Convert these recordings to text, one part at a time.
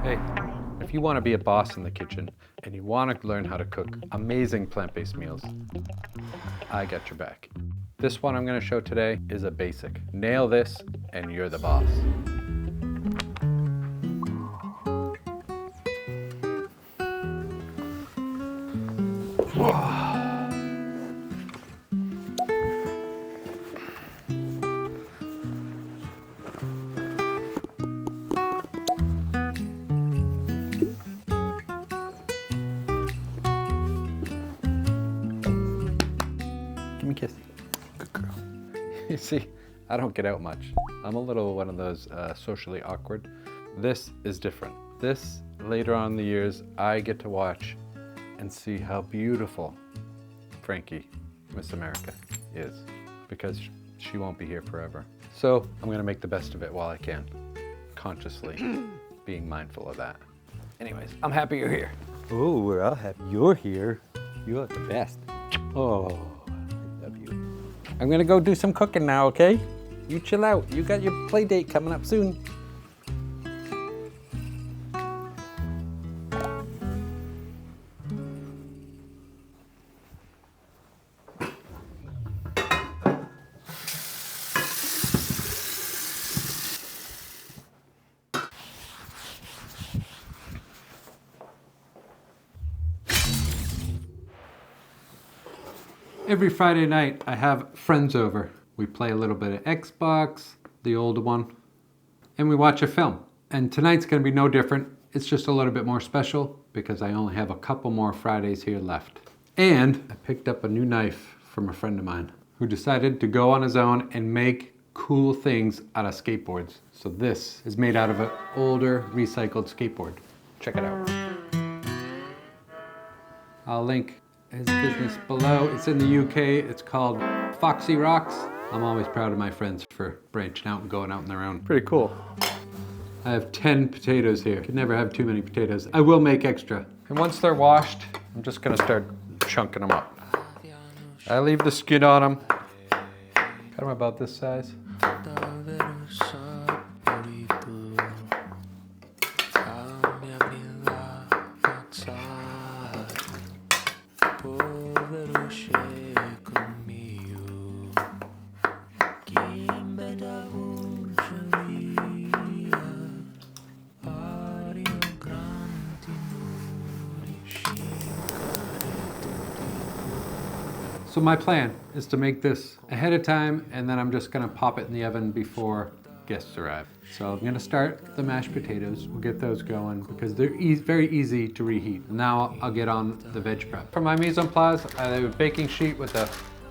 Hey, if you want to be a boss in the kitchen and you want to learn how to cook amazing plant-based meals, I got your back. This one I'm going to show today is a basic. Nail this and you're the boss. Give me a kiss. Good girl. You see, I don't get out much. I'm a little one of those socially awkward. This is different. This, later on in the years, I get to watch and see how beautiful Frankie, Miss America, is, because she won't be here forever. So I'm gonna make the best of it while I can, consciously being mindful of that. Anyways, I'm happy you're here. Oh, we're all happy you're here. You are the best. Oh, I love you. I'm gonna go do some cooking now, okay? You chill out. You got your play date coming up soon. Every Friday night, I have friends over. We play a little bit of Xbox, the old one, and we watch a film. And tonight's gonna be no different. It's just a little bit more special because I only have a couple more Fridays here left. And I picked up a new knife from a friend of mine who decided to go on his own and make cool things out of skateboards. So this is made out of an older recycled skateboard. Check it out. I'll link his business below. It's in the UK. It's called Foxy Rocks. I'm always proud of my friends for branching out and going out on their own. Pretty cool. I have 10 potatoes here. Could never have too many potatoes. I will make extra. And once they're washed, I'm just gonna start chunking them up. I leave the skin on them. Got them about this size. So my plan is to make this ahead of time, and then I'm just gonna pop it in the oven before guests arrive. So I'm gonna start the mashed potatoes. We'll get those going because they're very easy to reheat. Now I'll get on the veg prep. For my mise en place, I have a baking sheet with a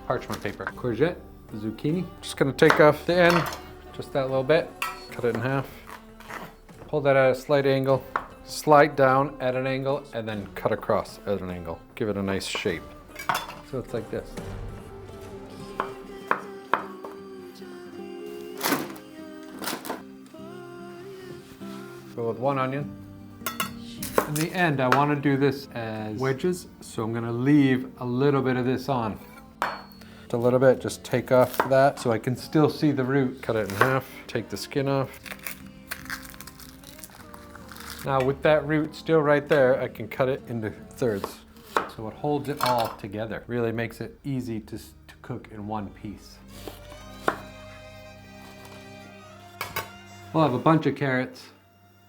parchment paper. Courgette, zucchini. Just gonna take off the end, just that little bit. Cut it in half. Pull that at a slight angle. Slide down at an angle, and then cut across at an angle. Give it a nice shape. So it's like this. Go with one onion. In the end, I want to do this as wedges, so I'm going to leave a little bit of this on. Just a little bit, just take off that so I can still see the root. Cut it in half, take the skin off. Now with that root still right there, I can cut it into thirds. So it holds it all together. Really makes it easy to cook in one piece. We'll have a bunch of carrots.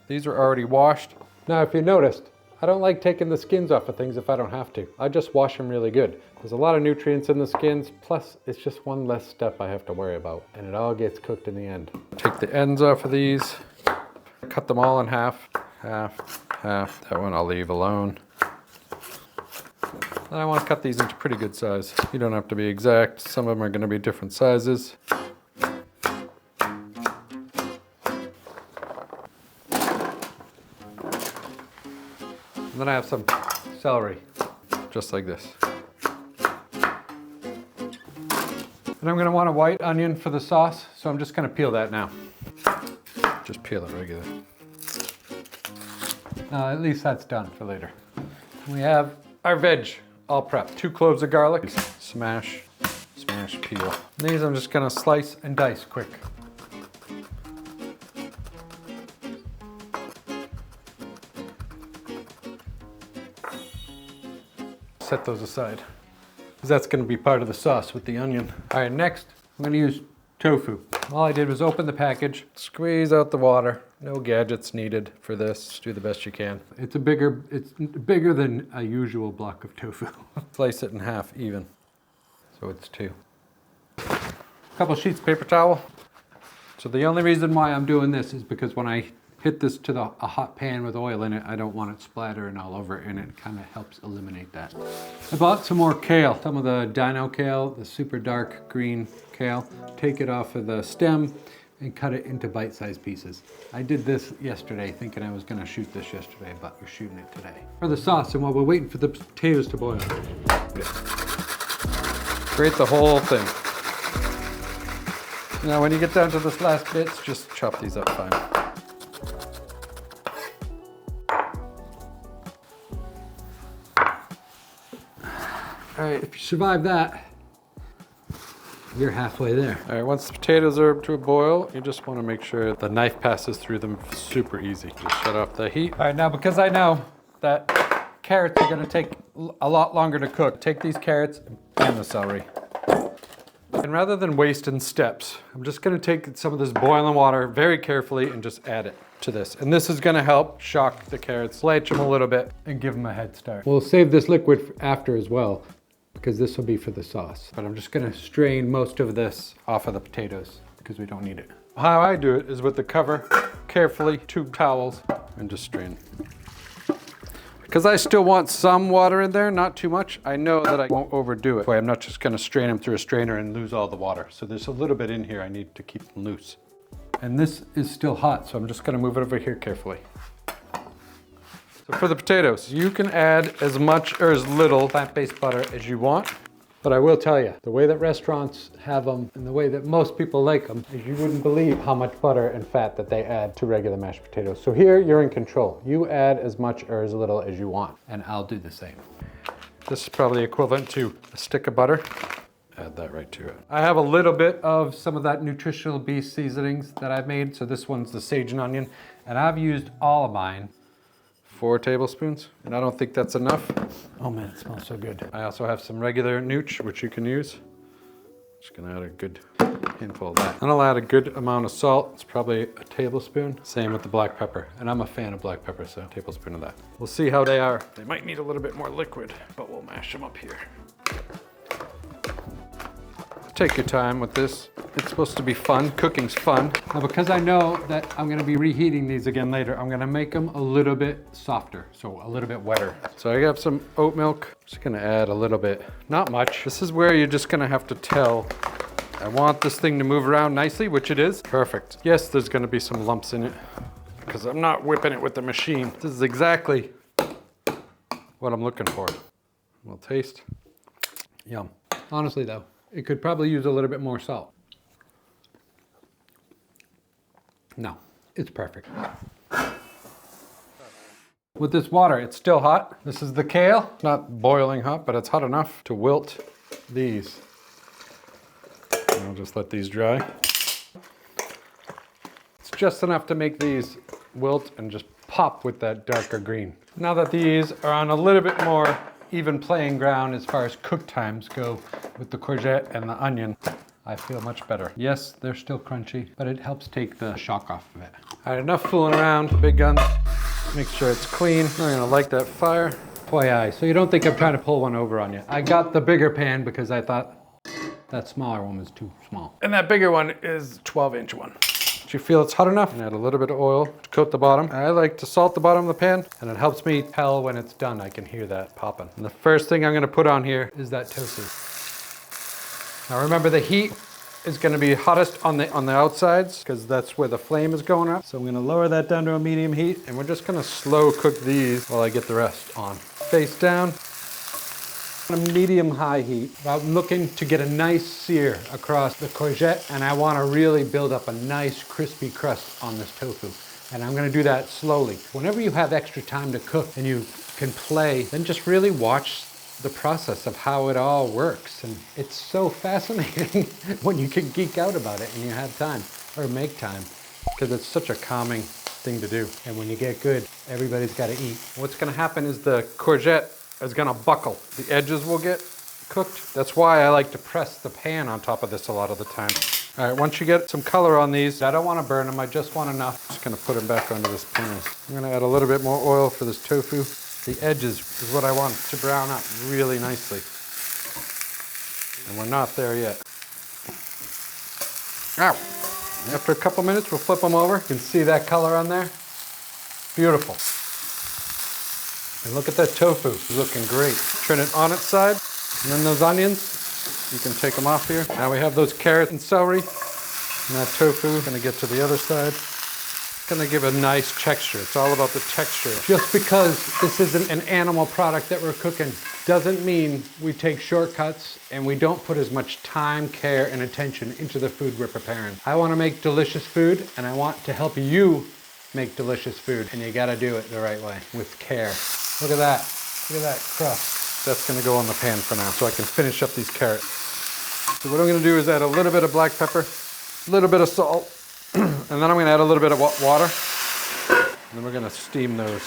These are already washed. Now if you noticed, I don't like taking the skins off of things if I don't have to. I just wash them really good. There's a lot of nutrients in the skins, plus it's just one less step I have to worry about, and it all gets cooked in the end. Take the ends off of these, cut them all in half, half, half. That one I'll leave alone. And I want to cut these into pretty good size. You don't have to be exact. Some of them are going to be different sizes. And then I have some celery, just like this. And I'm going to want a white onion for the sauce, so I'm just going to peel that now. Just peel it regular. At least that's done for later. We have our veg all prepped. 2 cloves of garlic. Smash, smash, peel. And these I'm just gonna slice and dice quick. Set those aside, because that's gonna be part of the sauce with the onion. All right, next, I'm gonna use tofu. All I did was open the package, squeeze out the water. No gadgets needed for this. Just do the best you can. It's bigger than a usual block of tofu. Slice it in half even, so it's 2. A couple sheets of paper towel. So the only reason why I'm doing this is because when I hit this to a hot pan with oil in it, I don't want it splattering all over, and it kind of helps eliminate that. I bought some more kale, some of the dino kale, the super dark green kale. Take it off of the stem and cut it into bite-sized pieces. I did this yesterday thinking I was gonna shoot this yesterday, but we're shooting it today. For the sauce, and while we're waiting for the potatoes to boil, grate the whole thing. Now when you get down to this last bits, just chop these up fine. All right, if you survive that, you're halfway there. All right, once the potatoes are to a boil, you just want to make sure the knife passes through them super easy. Just shut off the heat. All right, now because I know that carrots are gonna take a lot longer to cook, take these carrots and the celery. And rather than wasting steps, I'm just gonna take some of this boiling water very carefully and just add it to this. And this is gonna help shock the carrots, blanch them a little bit, and give them a head start. We'll save this liquid after as well, because this will be for the sauce. But I'm just gonna strain most of this off of the potatoes because we don't need it. How I do it is with the cover, carefully, 2 towels, and just strain. Because I still want some water in there, not too much, I know that I won't overdo it. I'm not just gonna strain them through a strainer and lose all the water. So there's a little bit in here I need to keep them loose. And this is still hot, so I'm just gonna move it over here carefully. So for the potatoes, you can add as much or as little plant-based butter as you want. But I will tell you, the way that restaurants have them and the way that most people like them is you wouldn't believe how much butter and fat that they add to regular mashed potatoes. So here you're in control. You add as much or as little as you want, and I'll do the same. This is probably equivalent to a stick of butter. Add that right to it. I have a little bit of some of that nutritional beef seasonings that I've made. So this one's the sage and onion, and I've used all of mine. 4 tablespoons, and I don't think that's enough. Oh man, it smells so good. I also have some regular nooch, which you can use. Just gonna add a good handful of that. And I'll add a good amount of salt. It's probably a tablespoon. Same with the black pepper. And I'm a fan of black pepper, so a tablespoon of that. We'll see how they are. They might need a little bit more liquid, but we'll mash them up here. Take your time with this. It's supposed to be fun. Cooking's fun. Now, because I know that I'm gonna be reheating these again later, I'm gonna make them a little bit softer, so a little bit wetter. So I got some oat milk. Just gonna add a little bit, not much. This is where you're just gonna have to tell, I want this thing to move around nicely, which it is. Perfect. Yes, there's gonna be some lumps in it because I'm not whipping it with the machine. This is exactly what I'm looking for. We'll taste. Yum. Honestly though, it could probably use a little bit more salt. No, it's perfect. With this water, it's still hot. This is the kale. It's not boiling hot, but it's hot enough to wilt these. And I'll just let these dry. It's just enough to make these wilt and just pop with that darker green. Now that these are on a little bit more even playing ground as far as cook times go with the courgette and the onion, I feel much better. Yes, they're still crunchy, but it helps take the shock off of it. All right, enough fooling around, big guns. Make sure it's clean. I'm gonna light that fire. FYI, so you don't think I'm trying to pull one over on you. I got the bigger pan because I thought that smaller one was too small. And that bigger one is 12-inch one. Do you feel it's hot enough? And add a little bit of oil to coat the bottom. I like to salt the bottom of the pan, and it helps me tell when it's done. I can hear that popping. And the first thing I'm gonna put on here is that tofu. Now remember, the heat is gonna be hottest on the outsides because that's where the flame is going up. So I'm gonna lower that down to a medium heat, and we're just gonna slow cook these while I get the rest on. Face down, on a medium-high heat. I'm looking to get a nice sear across the courgette, and I wanna really build up a nice crispy crust on this tofu. And I'm gonna do that slowly. Whenever you have extra time to cook and you can play, then just really watch the process of how it all works. And it's so fascinating when you can geek out about it and you have time, or make time, because it's such a calming thing to do. And when you get good, everybody's got to eat. What's going to happen is the courgette is gonna buckle. The edges will get cooked. That's why I like to press the pan on top of this a lot of the time. All right, once you get some color on these, I don't want to burn them, I just want enough. Just gonna put them back onto this pan. I'm gonna add a little bit more oil for this tofu. The edges is what I want to brown up really nicely. And we're not there yet. Ow! After a couple minutes, we'll flip them over. You can see that color on there. Beautiful. And look at that tofu, it's looking great. Turn it on its side, and then those onions, you can take them off here. Now we have those carrots and celery, and that tofu. Gonna get to the other side. Gonna give a nice texture. It's all about the texture. Just because this isn't an animal product that we're cooking doesn't mean we take shortcuts and we don't put as much time, care, and attention into the food we're preparing. I wanna make delicious food, and I want to help you make delicious food, and you gotta do it the right way, with care. Look at that. Look at that crust. That's gonna go on the pan for now, so I can finish up these carrots. So what I'm gonna do is add a little bit of black pepper, a little bit of salt, and then I'm gonna add a little bit of water, and then we're gonna steam those.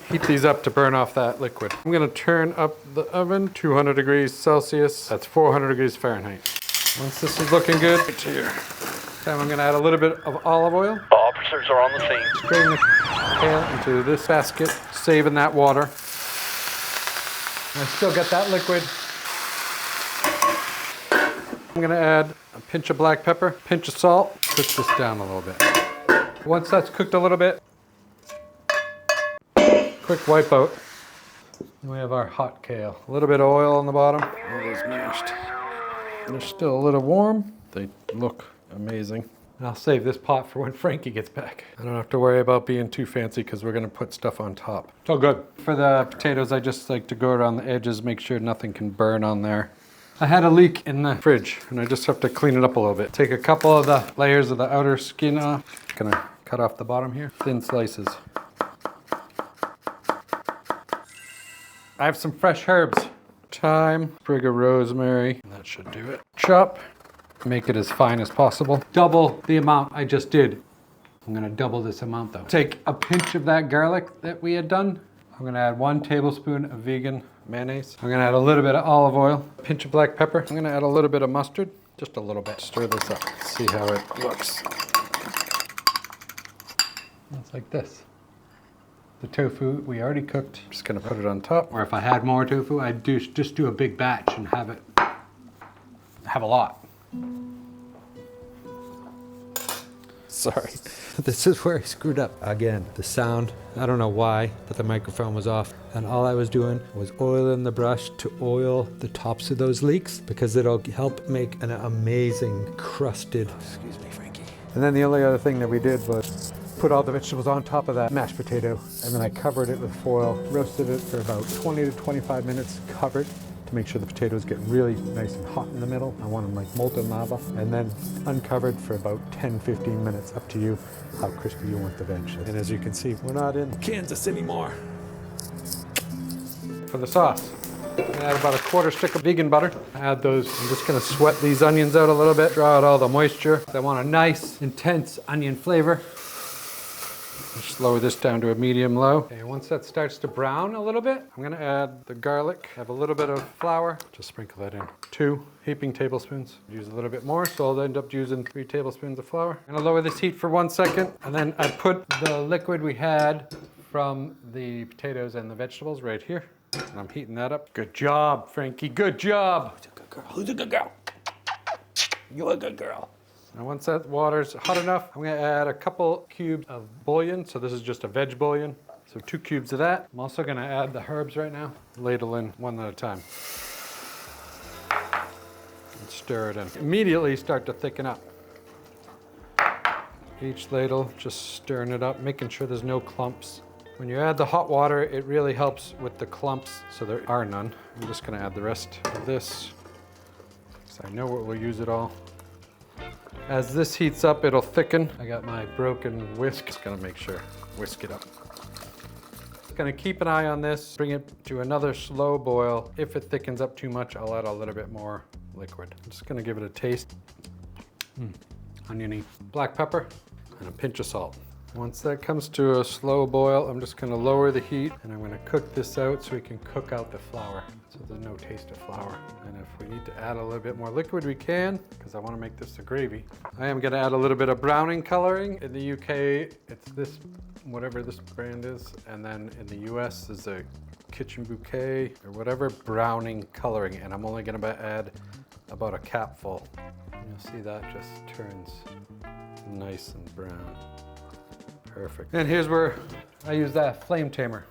Heat these up to burn off that liquid. I'm gonna turn up the oven, 200 degrees Celsius. That's 400 degrees Fahrenheit. Once this is looking good, it's here. Then I'm gonna add a little bit of olive oil. Officers are on the scene. Strain the pan into this basket, saving that water. I still got that liquid. I'm gonna add a pinch of black pepper, pinch of salt, cook this down a little bit. Once that's cooked a little bit, quick wipe out. And we have our hot kale. A little bit of oil on the bottom. All those mashed. They're still a little warm. They look amazing. And I'll save this pot for when Frankie gets back. I don't have to worry about being too fancy because we're gonna put stuff on top. It's all good. For the potatoes, I just like to go around the edges, make sure nothing can burn on there. I had a leek in the fridge and I just have to clean it up a little bit. Take a couple of the layers of the outer skin off. Gonna cut off the bottom here, thin slices. I have some fresh herbs. Thyme, sprig of rosemary, that should do it. Chop, make it as fine as possible. Double the amount I just did. I'm gonna double this amount though. Take a pinch of that garlic that we had done. I'm gonna add 1 tablespoon of vegan mayonnaise. I'm gonna add a little bit of olive oil, a pinch of black pepper. I'm gonna add a little bit of mustard, just a little bit. Stir this up, see how it looks. It's like this. The tofu we already cooked. Just gonna put it on top. Or if I had more tofu, I'd just do a big batch and have a lot. Sorry. This is where I screwed up. Again, the sound, I don't know why, but the microphone was off. And all I was doing was oiling the brush to oil the tops of those leeks because it'll help make an amazing crusted, excuse me, Frankie. And then the only other thing that we did was put all the vegetables on top of that mashed potato, and then I covered it with foil, roasted it for about 20 to 25 minutes, covered, to make sure the potatoes get really nice and hot in the middle. I want them like molten lava. And then uncovered for about 10-15 minutes, up to you how crispy you want the veg. And as you can see, we're not in Kansas anymore. For the sauce, I'm gonna add about a 1/4 stick of vegan butter. Add those, I'm just gonna sweat these onions out a little bit, draw out all the moisture. I want a nice, intense onion flavor. Just lower this down to a medium-low. Okay, once that starts to brown a little bit, I'm gonna add the garlic. Have a little bit of flour, just sprinkle that in. 2 heaping tablespoons. Use a little bit more, so I'll end up using 3 tablespoons of flour. I'm gonna lower this heat for 1 second, and then I put the liquid we had from the potatoes and the vegetables right here. And I'm heating that up. Good job, Frankie, good job. Who's a good girl? Who's a good girl? You're a good girl. And once that water's hot enough, I'm gonna add a couple cubes of bouillon. So this is just a veg bouillon. So 2 cubes of that. I'm also gonna add the herbs right now. Ladle in one at a time. And stir it in. Immediately start to thicken up. Each ladle, just stirring it up, making sure there's no clumps. When you add the hot water, it really helps with the clumps, so there are none. I'm just gonna add the rest of this, because I know we'll use it all. As this heats up, it'll thicken. I got my broken whisk. Just gonna make sure, whisk it up. Gonna keep an eye on this, bring it to another slow boil. If it thickens up too much, I'll add a little bit more liquid. I'm just gonna give it a taste. Oniony. Black pepper and a pinch of salt. Once that comes to a slow boil, I'm just gonna lower the heat and I'm gonna cook this out so we can cook out the flour. So there's no taste of flour. And if we need to add a little bit more liquid, we can, because I wanna make this a gravy. I am gonna add a little bit of browning coloring. In the UK, it's this, whatever this brand is. And then in the US, there's a kitchen bouquet or whatever browning coloring. And I'm only gonna add about a capful. You'll see that just turns nice and brown. Perfect. And here's where I use that flame tamer.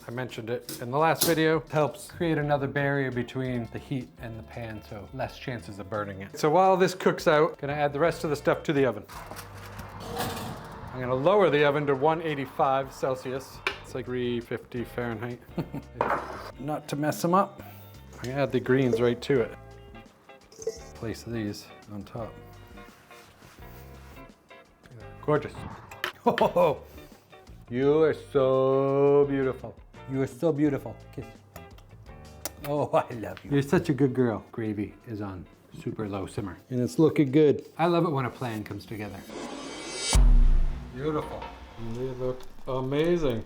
I mentioned it in the last video. It helps create another barrier between the heat and the pan, so less chances of burning it. So while this cooks out, I'm gonna add the rest of the stuff to the oven. I'm gonna lower the oven to 185 Celsius. It's like 350 Fahrenheit. Not to mess them up. I'm gonna add the greens right to it. Place these on top. Gorgeous. Oh, you are so beautiful. You are so beautiful. Kiss. Oh, I love you. You're such a good girl. Gravy is on super low simmer. And it's looking good. I love it when a plan comes together. Beautiful. And they look amazing.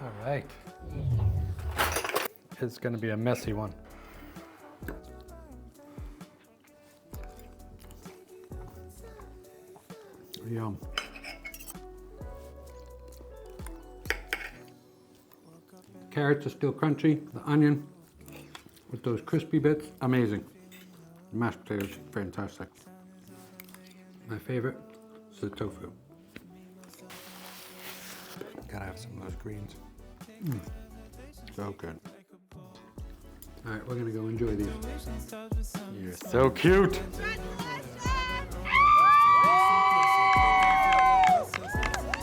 All right. It's going to be a messy one. Yum. Carrots are still crunchy. The onion with those crispy bits, amazing. Mashed potatoes, fantastic. My favorite is the tofu. Gotta have some of those greens. So good. All right, we're gonna go enjoy these. You're so cute.